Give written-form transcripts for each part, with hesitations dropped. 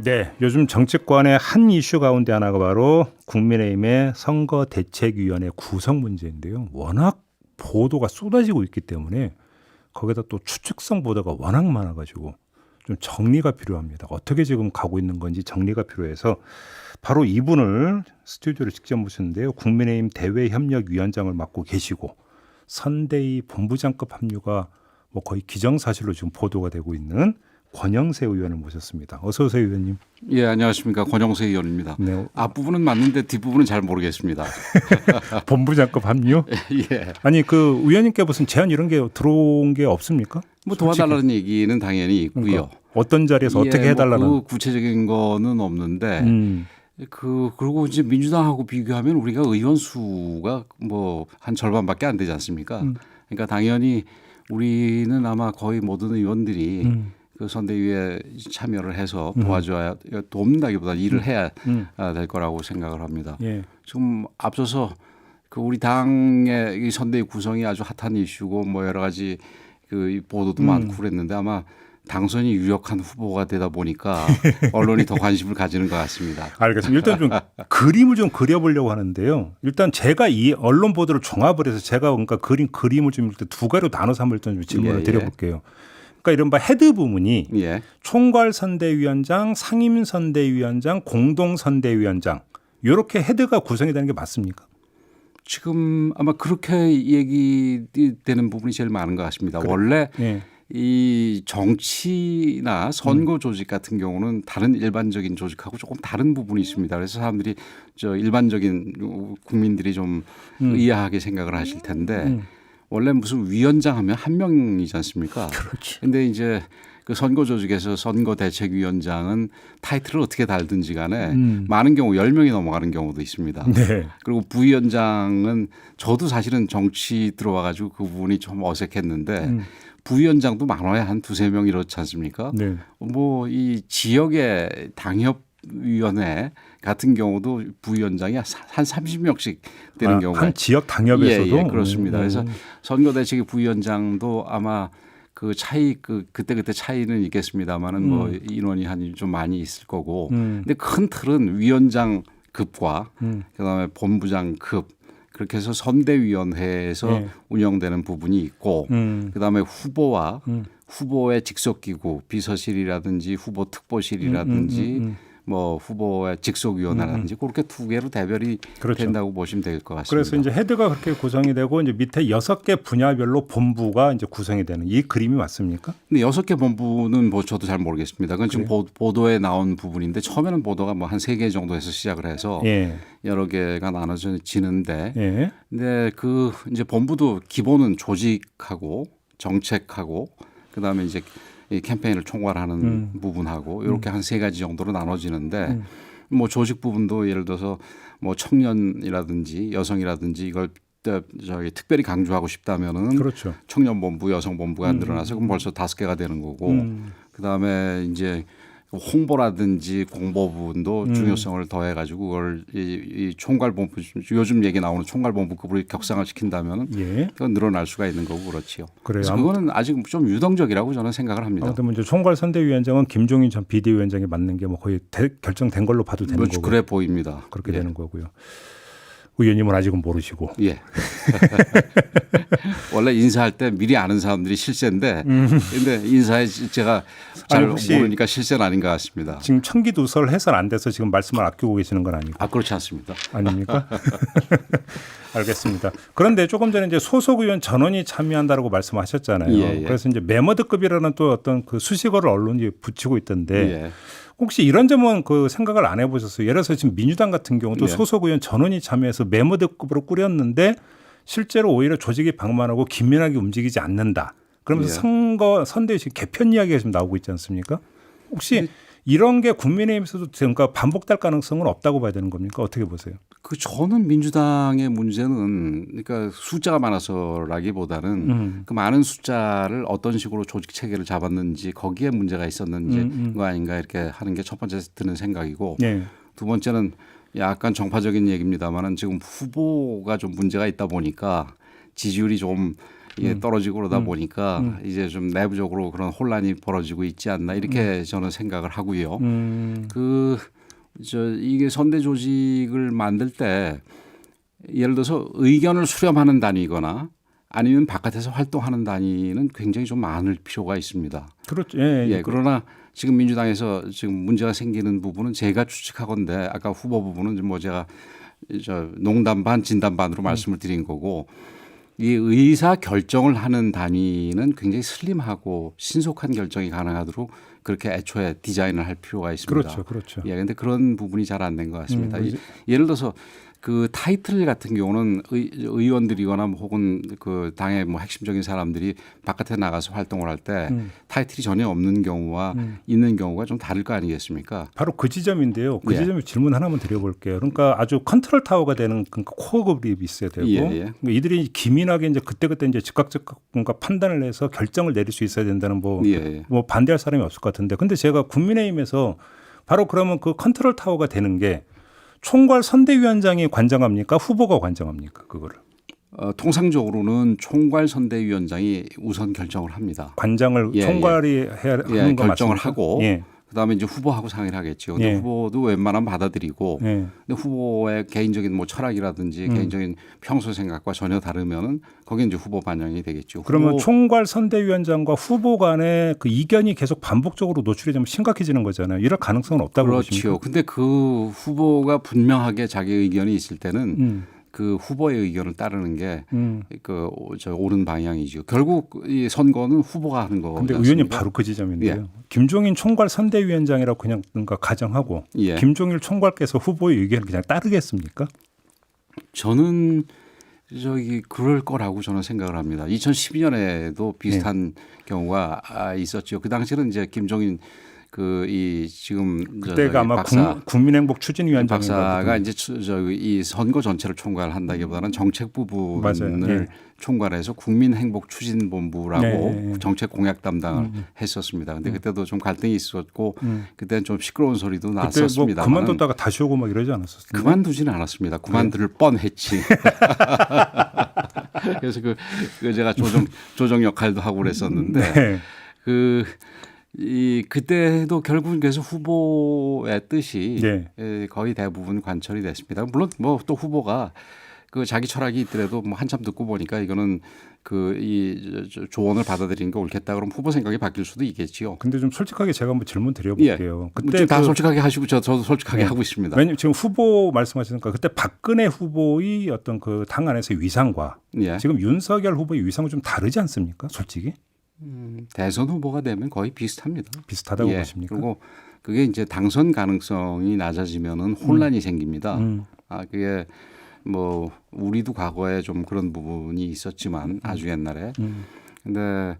네, 요즘 정치권의 한 이슈 가운데 하나가 바로 국민의힘의 선거대책위원회 구성 문제인데요. 워낙 보도가 쏟아지고 있기 때문에 거기다 또 추측성 보도가 워낙 많아가지고 좀 정리가 필요합니다. 어떻게 지금 가고 있는 건지 정리가 필요해서 바로 이분을 스튜디오를 직접 모셨는데요. 국민의힘 대외협력위원장을 맡고 계시고 선대위 본부장급 합류가 뭐 거의 기정사실로 지금 보도가 되고 있는 권영세 의원을 모셨습니다. 어서 오세요, 의원님. 예, 안녕하십니까. 권영세 의원입니다. 네. 앞부분은 맞는데 뒷부분은 잘 모르겠습니다. 본부장급 합류? 예. 아니 그 의원님께 무슨 제안 이런 게 들어온 게 없습니까? 뭐 도와달라는 얘기는 당연히 있고요. 그러니까 어떤 자리에서 예, 어떻게 해달라는? 그 구체적인 거는 없는데 그리고 이제 민주당하고 비교하면 우리가 의원 수가 뭐 한 절반밖에 안 되지 않습니까? 그러니까 당연히 우리는 아마 거의 모든 의원들이 그 선대위에 참여를 해서 도와줘야 돕는다기보다 일을 해야 될 거라고 생각을 합니다. 예. 지금 앞서서 그 우리 당의 이 선대위 구성이 아주 핫한 이슈고 뭐 여러 가지 그 보도도 많고 그랬는데 아마 당선이 유력한 후보가 되다 보니까 언론이 더 관심을 가지는 것 같습니다. 알겠습니다. 일단 좀 그림을 좀 그려보려고 하는데요. 일단 제가 이 언론 보도를 종합을 해서 제가 그러니까 그림을 좀 일단 두 가지로 나눠서 한번 일단 좀 질문을 드려볼게요. 그러니까 이른바 헤드 부문이 예. 총괄선대위원장, 상임선대위원장, 공동선대위원장 이렇게 헤드가 구성이 되는 게 맞습니까? 지금 아마 그렇게 얘기되는 부분이 제일 많은 것 같습니다. 그래. 원래 예. 이 정치나 선거 조직 같은 경우는 다른 일반적인 조직하고 조금 다른 부분이 있습니다. 그래서 사람들이 저 일반적인 국민들이 좀 의아하게 생각을 하실 텐데 원래 무슨 위원장 하면 한 명이지 않습니까? 그렇죠. 근데 이제 그 선거 조직에서 선거대책위원장은 타이틀을 어떻게 달든지 간에 많은 경우 10명이 넘어가는 경우도 있습니다. 네. 그리고 부위원장은 저도 사실은 정치 들어와 가지고 그 부분이 좀 어색했는데 부위원장도 많아야 한 두세 명 이렇지 않습니까? 네. 뭐 이 지역의 당협위원회 같은 경우도 부위원장이 한 30명씩 되는 경우가 한 지역 당협에서도 예, 그렇습니다. 그래서 선거대책위 부위원장도 아마 그 차이 그때 차이는 있겠습니다만은 뭐 인원이 한 좀 많이 있을 거고. 근데 큰 틀은 위원장급과 그다음에 본부장급 그렇게 해서 선대위원회에서 운영되는 부분이 있고 그다음에 후보와 후보의 직속기구 비서실이라든지 후보 특보실이라든지 뭐 후보의 직속위원회라든지 그렇게 두 개로 대별이 그렇죠. 된다고 보시면 될 것 같습니다. 그래서 이제 헤드가 그렇게 구성이 되고 이제 밑에 6개 분야별로 본부가 이제 구성이 되는 이 그림이 맞습니까? 근데 6개 본부는 뭐 저도 잘 모르겠습니다. 그건 지금 보도에 나온 부분인데 처음에는 보도가 뭐 한 3개 정도에서 시작을 해서 예. 여러 개가 나눠지는데 예. 근데 그 이제 본부도 기본은 조직하고 정책하고 그다음에 이제 이 캠페인을 총괄하는 부분하고 이렇게 한 3가지 정도로 나눠지는데 뭐 조직 부분도 예를 들어서 뭐 청년이라든지 여성이라든지 이걸 저기 특별히 강조하고 싶다면은 그렇죠. 청년본부, 여성본부가 늘어나서 그럼 벌써 5개가 되는 거고 그다음에 이제 홍보라든지 공보 부분도 중요성을 더해가지고 그걸 이 총괄본부 요즘 얘기 나오는 총괄본부급으로 격상을 시킨다면 예. 그건 늘어날 수가 있는 거고 그렇지요. 그래요. 그래서 그거는 아직 좀 유동적이라고 저는 생각을 합니다. 아무튼 이제 총괄선대위원장은 김종인 전 비대위원장이 맡는 게 뭐 거의 결정된 걸로 봐도 되는 거고. 그래 보입니다. 그렇게 예. 되는 거고요. 의원님은 아직은 모르시고. 예. 원래 인사할 때 미리 아는 사람들이 실세인데 근데 인사에 제가 잘 모르니까 실세는 아닌 것 같습니다. 지금 청기누설 해설 안 돼서 지금 말씀을 아끼고 계시는 건 아니고. 아, 그렇지 않습니다. 아닙니까? 알겠습니다. 그런데 조금 전에 이제 소속 의원 전원이 참여한다라고 말씀하셨잖아요. 예, 예. 그래서 이제 메머드급이라는 또 어떤 그 수식어를 언론이 붙이고 있던데 예. 혹시 이런 점은 그 생각을 안 해보셨어요? 예를 들어서 지금 민주당 같은 경우도 예. 소속 의원 전원이 참여해서 메머드급으로 꾸렸는데 실제로 오히려 조직이 방만하고 긴밀하게 움직이지 않는다. 그러면서 선대위 개편 이야기가 지금 나오고 있지 않습니까? 혹시 이런 게 국민의힘에서도 그러니까 반복될 가능성은 없다고 봐야 되는 겁니까? 어떻게 보세요? 그 저는 민주당의 문제는 그러니까 숫자가 많아서라기보다는 그 많은 숫자를 어떤 식으로 조직 체계를 잡았는지 거기에 문제가 있었는지 거 아닌가 이렇게 하는 게 첫 번째 드는 생각이고 예. 두 번째는 약간 정파적인 얘기입니다만은 지금 후보가 좀 문제가 있다 보니까 지지율이 좀 이게 떨어지고 그러다 보니까 이제 좀 내부적으로 그런 혼란이 벌어지고 있지 않나 이렇게 저는 생각을 하고요. 이게 선대 조직을 만들 때 예를 들어서 의견을 수렴하는 단위거나 아니면 바깥에서 활동하는 단위는 굉장히 좀 많을 필요가 있습니다. 그렇죠. 그러나 지금 민주당에서 지금 문제가 생기는 부분은 제가 추측하건대 아까 후보 부분은 뭐 제가 농담 반 진담 반으로 말씀을 드린 거고 이 의사 결정을 하는 단위는 굉장히 슬림하고 신속한 결정이 가능하도록 그렇게 애초에 디자인을 할 필요가 있습니다. 그렇죠. 그런데 그런 부분이 잘 안 된 것 같습니다. 예를 들어서 그 타이틀 같은 경우는 의원들이거나 혹은 그 당의 뭐 핵심적인 사람들이 바깥에 나가서 활동을 할 때 타이틀이 전혀 없는 경우와 있는 경우가 좀 다를 거 아니겠습니까? 바로 그 지점인데요. 그 지점에 질문 하나만 드려볼게요. 그러니까 아주 컨트롤 타워가 되는 그러니까 코어 그룹이 있어야 되고 그러니까 이들이 기민하게 이제 그때 이제 즉각적 뭔가 판단을 해서 결정을 내릴 수 있어야 된다는 뭐 반대할 사람이 없을 것 같은데, 근데 제가 국민의힘에서 바로 그러면 그 컨트롤 타워가 되는 게 총괄 선대위원장이 관장합니까? 후보가 관장합니까? 그거를. 통상적으로는 총괄 선대위원장이 우선 결정을 합니다. 관장을 총괄이 해야 하는 거 결정을 맞습니까? 하고 그다음에 이제 후보하고 상의를 하겠죠. 근데 후보도 웬만하면 받아들이고 근데 후보의 개인적인 뭐 철학이라든지 개인적인 평소 생각과 전혀 다르면은 거기에 이제 후보 반영이 되겠죠. 그러면 총괄 선대위원장과 후보 간의 그 이견이 계속 반복적으로 노출이 되면 심각해지는 거잖아요. 이럴 가능성은 없다고 보십니까? 그렇죠. 근데 그 후보가 분명하게 자기 의견이 있을 때는 그 후보의 의견을 따르는 게 그 옳은 방향이죠. 결국 이 선거는 후보가 하는 거거든요. 근데 의원님 바로 그 지점인데요. 김종인 총괄 선대위원장이라고 그냥 뭔가 가정하고 김종일 총괄께서 후보의 의견을 그냥 따르겠습니까? 저는 그럴 거라고 저는 생각을 합니다. 2012년에도 비슷한 경우가 있었죠. 그 당시는 이제 김종인 지금 그때가 아마 국민행복 추진위원장 박사가 이제 이 선거 전체를 총괄한다기보다는 정책 부분을 총괄해서 국민행복추진본부라고 정책 공약 담당을 했었습니다. 근데 그때도 좀 갈등이 있었고 그때는 좀 시끄러운 소리도 났었습니다. 뭐 그만뒀다가 다시 오고 막 이러지 않았었어요? 그만두지는 않았습니다. 그만둘 뻔했지. 그래서 제가 조정 역할도 하고 그랬었는데 그때도 결국은 그래서 후보의 뜻이 거의 대부분 관철이 됐습니다. 물론 뭐 또 후보가 자기 철학이 있더라도 뭐 한참 듣고 보니까 이거는 이 조언을 받아들이는 게 옳겠다 그러면 후보 생각이 바뀔 수도 있겠지요. 근데 좀 솔직하게 제가 한번 질문 드려볼게요. 그때 다 솔직하게 하시고 저도 솔직하게 하고 있습니다. 왜냐면 지금 후보 말씀하시니까 그때 박근혜 후보의 어떤 그 당 안에서의 위상과 지금 윤석열 후보의 위상은 좀 다르지 않습니까? 솔직히? 대선 후보가 되면 거의 비슷합니다. 비슷하다고 보십니까? 그리고 그게 이제 당선 가능성이 낮아지면은 혼란이 생깁니다. 그게 뭐 우리도 과거에 좀 그런 부분이 있었지만 아주 옛날에. 근데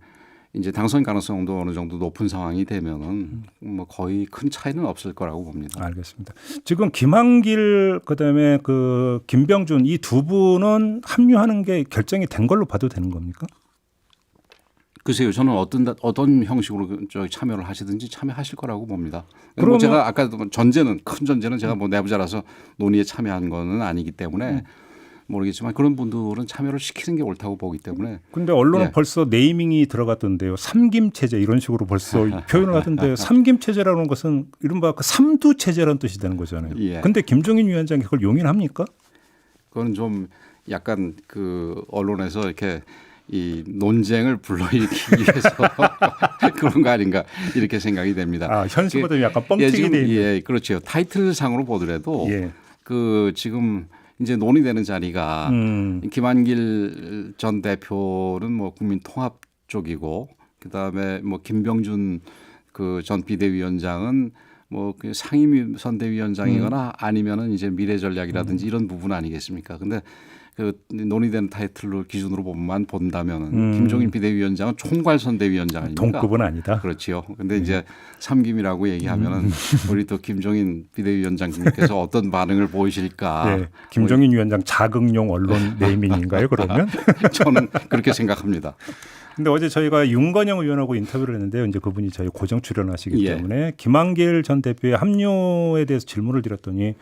이제 당선 가능성도 어느 정도 높은 상황이 되면은 뭐 거의 큰 차이는 없을 거라고 봅니다. 알겠습니다. 지금 김한길 그다음에 그 김병준 이 두 분은 합류하는 게 결정이 된 걸로 봐도 되는 겁니까? 글쎄요, 저는 어떤 형식으로 참여를 하시든지 참여하실 거라고 봅니다. 그러면 제가 아까 큰 전제는 제가 뭐 내부자라서 논의에 참여한 거는 아니기 때문에 모르겠지만 그런 분들은 참여를 시키는 게 옳다고 보기 때문에. 근데 언론은 벌써 네이밍이 들어갔던데요. 삼김 체제 이런 식으로 벌써 표현을 하던데 삼김 체제라는 것은 이른바 그 삼두 체제라는 뜻이 되는 거잖아요. 근데 김종인 위원장이 그걸 용인합니까? 그건 좀 약간 그 언론에서 이렇게 이 논쟁을 불러일으키기 위해서 그런 거 아닌가 이렇게 생각이 됩니다. 현실보다 약간 뻥튀기 돼. 그렇죠. 타이틀상으로 보더라도 지금 이제 논의되는 자리가 김한길 전 대표는 뭐 국민통합 쪽이고 그다음에 뭐 김병준 전 비대위원장은 뭐 상임 선대위원장이거나 아니면은 이제 미래전략이라든지 이런 부분 아니겠습니까? 근데 논의되는 타이틀로 기준으로 본다면은 김종인 비대위원장은 총괄 선대위원장 아닙니까? 동급은 아니다. 그렇지요. 근데 이제 삼김이라고 얘기하면은 우리 또 김종인 비대위원장님께서 어떤 반응을 보이실까? 김종인 위원장 자극용 언론 네이밍인가요? 그러면? 저는 그렇게 생각합니다. 근데 어제 저희가 윤건영 의원하고 인터뷰를 했는데요. 이제 그분이 저희 고정 출연하시기 때문에 김한길 전 대표의 합류에 대해서 질문을 드렸더니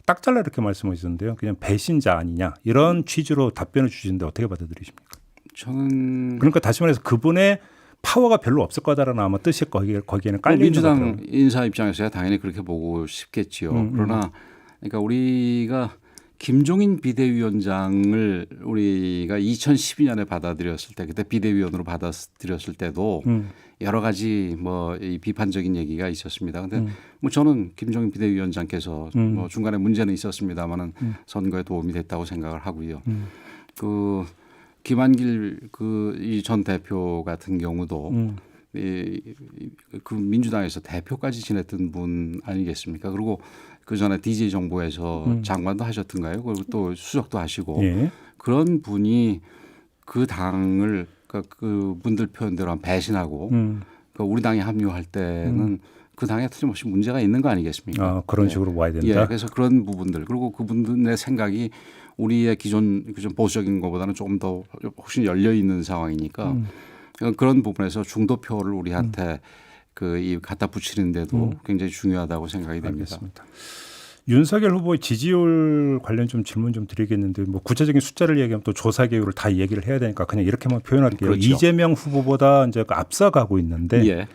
딱 잘라 이렇게 말씀하셨는데요. 그냥 배신자 아니냐 이런 취지로 답변을 주시는데 어떻게 받아들이십니까? 저는 그러니까 다시 말해서 그분의 파워가 별로 없을 거다라는 아마 뜻이 거기에는 깔려 있는 민주당 거더라고요. 인사 입장에서야 당연히 그렇게 보고 싶겠지요. 그러나 그러니까 우리가 김종인 비대위원장을 우리가 2012년에 받아들였을 때 그때 비대위원으로 받아들였을 때도 여러 가지 뭐 이 비판적인 얘기가 있었습니다. 근데 뭐 저는 김종인 비대위원장께서 뭐 중간에 문제는 있었습니다만은 선거에 도움이 됐다고 생각을 하고요. 그 김한길 그 이 전 대표 같은 경우도 그 민주당에서 대표까지 지냈던 분 아니겠습니까? 그리고 그 전에 DJ 정부에서 장관도 하셨던가요? 그리고 또 수석도 하시고 예. 그런 분이 그 당을 그 분들 표현대로 한 배신하고 그 우리 당에 합류할 때는 그 당에 틀림없이 문제가 있는 거 아니겠습니까? 아, 그런 예. 식으로 와야 된다. 예, 그래서 그런 부분들 그리고 그분들의 생각이 우리의 기존 보수적인 것보다는 조금 더 훨씬 열려 있는 상황이니까 그런 부분에서 중도표를 우리한테 이 갖다 붙이는데도 굉장히 중요하다고 생각이 됩니다. 알겠습니다. 윤석열 후보의 지지율 관련 좀 질문 좀 드리겠는데 뭐 구체적인 숫자를 얘기하면 또 조사 개요를 다 얘기를 해야 되니까 그냥 이렇게만 표현할게요. 그렇죠. 이재명 후보보다 이제 앞서가고 있는데 예.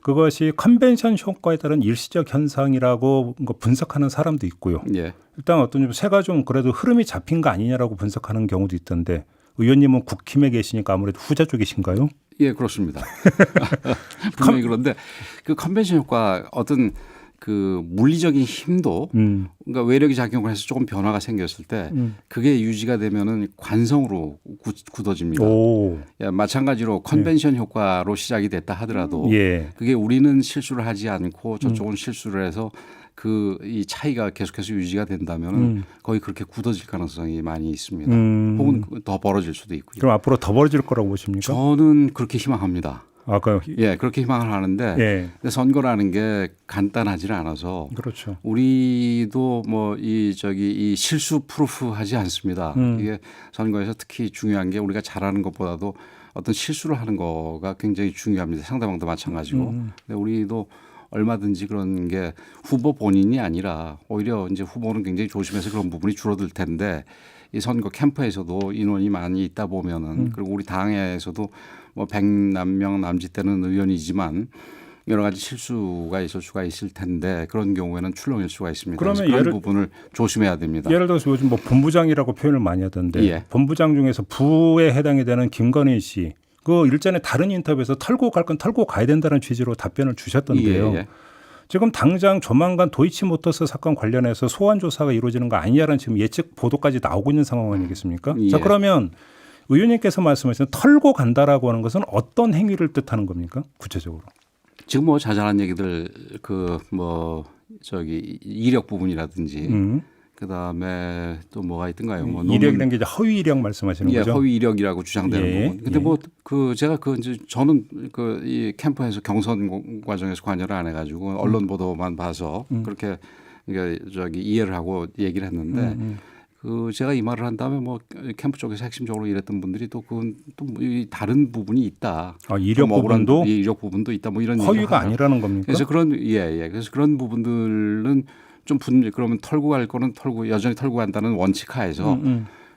그것이 컨벤션 효과에 따른 일시적 현상이라고 분석하는 사람도 있고요. 예. 일단 어떤 좀 새가 좀 그래도 흐름이 잡힌 거 아니냐라고 분석하는 경우도 있던데 의원님은 국힘에 계시니까 아무래도 후자 쪽이신가요? 예, 그렇습니다. 분명히 그런데 그 컨벤션 효과 어떤 그 물리적인 힘도 그러니까 외력이 작용을 해서 조금 변화가 생겼을 때 그게 유지가 되면은 관성으로 굳어집니다. 오. 예, 마찬가지로 컨벤션 효과로 시작이 됐다 하더라도 예. 그게 우리는 실수를 하지 않고 저쪽은 실수를 해서 이 차이가 계속해서 유지가 된다면은 거의 그렇게 굳어질 가능성이 많이 있습니다. 혹은 더 벌어질 수도 있고요. 그럼 앞으로 더 벌어질 거라고 보십니까? 저는 그렇게 희망합니다. 아까 예, 그렇게 희망을 하는데 예. 근데 선거라는 게 간단하지는 않아서 그렇죠. 우리도 뭐 이 실수 프루프하지 않습니다. 이게 선거에서 특히 중요한 게 우리가 잘하는 것보다도 어떤 실수를 하는 거가 굉장히 중요합니다. 상대방도 마찬가지고. 근데 우리도 얼마든지 그런 게 후보 본인이 아니라 오히려 이제 후보는 굉장히 조심해서 그런 부분이 줄어들 텐데 이 선거 캠프에서도 인원이 많이 있다 보면은 그리고 우리 당에서도 뭐 100만 명 남짓되는 의원이지만 여러 가지 실수가 있을 수가 있을 텐데 그런 경우에는 출렁일 수가 있습니다. 그래서 그런 부분을 조심해야 됩니다. 예를 들어서 요즘 뭐 본부장이라고 표현을 많이 하던데 예. 본부장 중에서 부에 해당이 되는 김건희 씨 그 일전에 다른 인터뷰에서 털고 갈 건 털고 가야 된다는 취지로 답변을 주셨던데요. 예, 예. 지금 당장 조만간 도이치모터스 사건 관련해서 소환 조사가 이루어지는 거 아니냐라는 지금 예측 보도까지 나오고 있는 상황 아니겠습니까? 예. 자, 그러면 의원님께서 말씀하신 털고 간다라고 하는 것은 어떤 행위를 뜻하는 겁니까? 구체적으로. 지금 뭐 자잘한 얘기들 이력 부분이라든지 그다음에 또 뭐가 있던가요? 뭐 이력이라는 게 이제 허위 이력 말씀하시는 예, 거죠? 허위 이력이라고 주장되는 예, 부분. 근데 예. 뭐 제가 이제 저는 이 캠프에서 경선 과정에서 관여를 안 해가지고 언론 보도만 봐서 그렇게 이해를 하고 얘기를 했는데 제가 이 말을 한 다음에 뭐 캠프 쪽에서 핵심적으로 일했던 분들이 또 다른 부분이 있다. 아, 이력 부분도 이력 부분도 있다. 뭐 이런 허위가 아니라는 겁니까? 그래서 그래서 그런 부분들은 좀 그러면 털고 갈 거는 여전히 털고 간다는 원칙하에서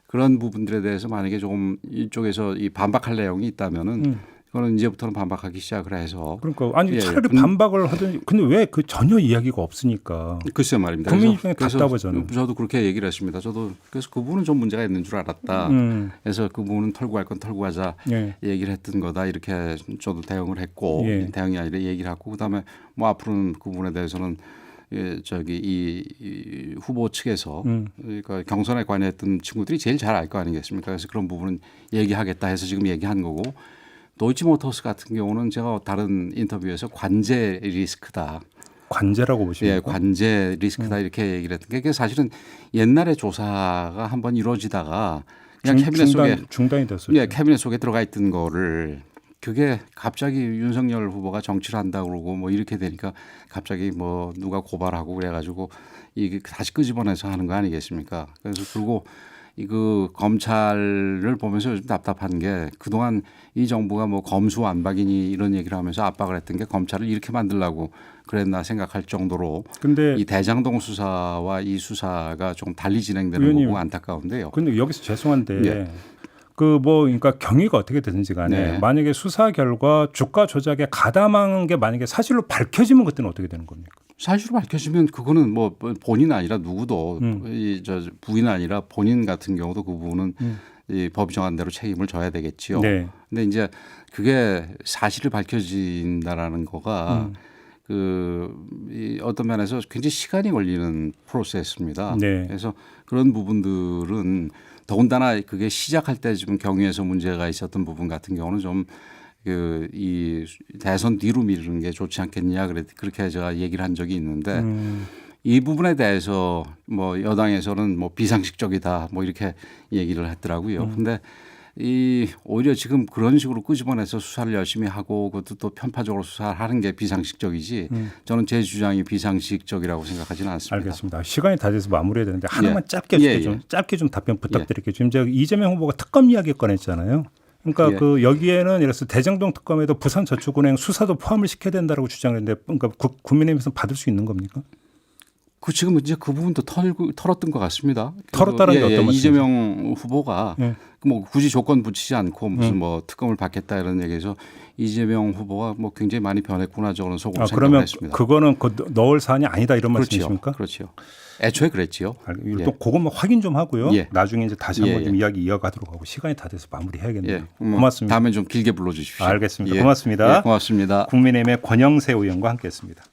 그런 부분들에 대해서 만약에 조금 이쪽에서 반박할 내용이 있다면은 그거는 이제부터는 반박하기 시작을 해서 그러니까 아니 차라리 반박을 하든지 근데 왜 그 전혀 이야기가 없으니까 글쎄 말입니다. 국민 입장에 답답하잖아요. 저도 그렇게 얘기를 했습니다. 저도 그래서 그 부분은 좀 문제가 있는 줄 알았다. 그래서 그 부분은 털고 갈 건 털고 가자 예. 얘기를 했던 거다 이렇게 저도 대응을 했고 예. 대응이 아니라 얘기를 했고 그다음에 뭐 앞으로는 그 부분에 대해서는 이 후보 측에서 그러니까 경선에 관여했던 친구들이 제일 잘 알 거 아니겠습니까? 그래서 그런 부분은 얘기하겠다 해서 지금 얘기한 거고 도이치모터스 같은 경우는 제가 다른 인터뷰에서 관제 리스크다. 관제라고 보시면 예, 관제 리스크다 이렇게 얘기를 했던 게 그게 사실은 옛날에 조사가 한번 이루어지다가 그냥 캐비넷 속에 중단이 됐었죠. 예, 캐비넷 속에 들어가 있던 거를 그게 갑자기 윤석열 후보가 정치를 한다고 그러고 뭐 이렇게 되니까 갑자기 뭐 누가 고발하고 그래가지고 이게 다시 끄집어내서 하는 거 아니겠습니까? 그래서 그리고 검찰을 보면서 좀 답답한 게 그동안 이 정부가 뭐 검수완박이니 이런 얘기를 하면서 압박을 했던 게 검찰을 이렇게 만들려고 그랬나 생각할 정도로 근데 이 대장동 수사와 이 수사가 조금 달리 진행되는 거고 안타까운데요. 근데 여기서 죄송한데 예. 그 뭐 그러니까 경위가 어떻게 되든지 간에 네. 만약에 수사 결과 주가 조작에 가담한 게 만약에 사실로 밝혀지면 그때는 어떻게 되는 겁니까? 사실로 밝혀지면 그거는 뭐 본인 아니라 누구도 이 저 부인 아니라 본인 같은 경우도 그 부분은 이 법이 정한 대로 책임을 져야 되겠지요. 네. 근데 이제 그게 사실을 밝혀진다라는 거가 이 어떤 면에서 굉장히 시간이 걸리는 프로세스입니다. 네. 그래서 그런 부분들은 더군다나 그게 시작할 때 좀 경위에서 문제가 있었던 부분 같은 경우는 좀 이 대선 뒤로 미루는 게 좋지 않겠냐 그렇게 제가 얘기를 한 적이 있는데 이 부분에 대해서 뭐 여당에서는 뭐 비상식적이다 뭐 이렇게 얘기를 했더라고요. 근데 이 오히려 지금 그런 식으로 끄집어내서 수사를 열심히 하고 그것도 또 편파적으로 수사를 하는 게 비상식적이지 저는 제 주장이 비상식적이라고 생각하지는 않습니다. 알겠습니다. 시간이 다 돼서 마무리해야 되는데 하나만 예. 짧게 좀 답변 부탁드릴게요. 지금 제가 이재명 후보가 특검 이야기 꺼냈잖아요. 그러니까 예. 그 여기에는 예를 들어서 대장동 특검에도 부산저축은행 수사도 포함을 시켜야 된다라고 주장했는데 그러니까 국민의힘에서 받을 수 있는 겁니까? 그 지금 이제 그 부분도 털었던 것 같습니다. 털었다는 게 어떤 말씀이세요? 이재명 후보가 예. 뭐 굳이 조건 붙이지 않고 무슨 뭐 특검을 받겠다 이런 얘기에서 이재명 후보가 뭐 굉장히 많이 변했구나 저는 속으로 그러면 생각했습니다. 그거는 넣을 사안이 아니다 이런 그렇죠. 말씀이십니까? 그렇죠. 애초에 그랬지요. 또 그것만 확인 좀 하고요. 예. 나중에 이제 다시 한번 예. 좀 이야기 이어가도록 하고 시간이 다 돼서 마무리해야겠네요. 예. 고맙습니다. 다음에 좀 길게 불러주십시오. 알겠습니다. 예. 고맙습니다. 예, 고맙습니다. 국민의힘의 권영세 의원과 함께했습니다.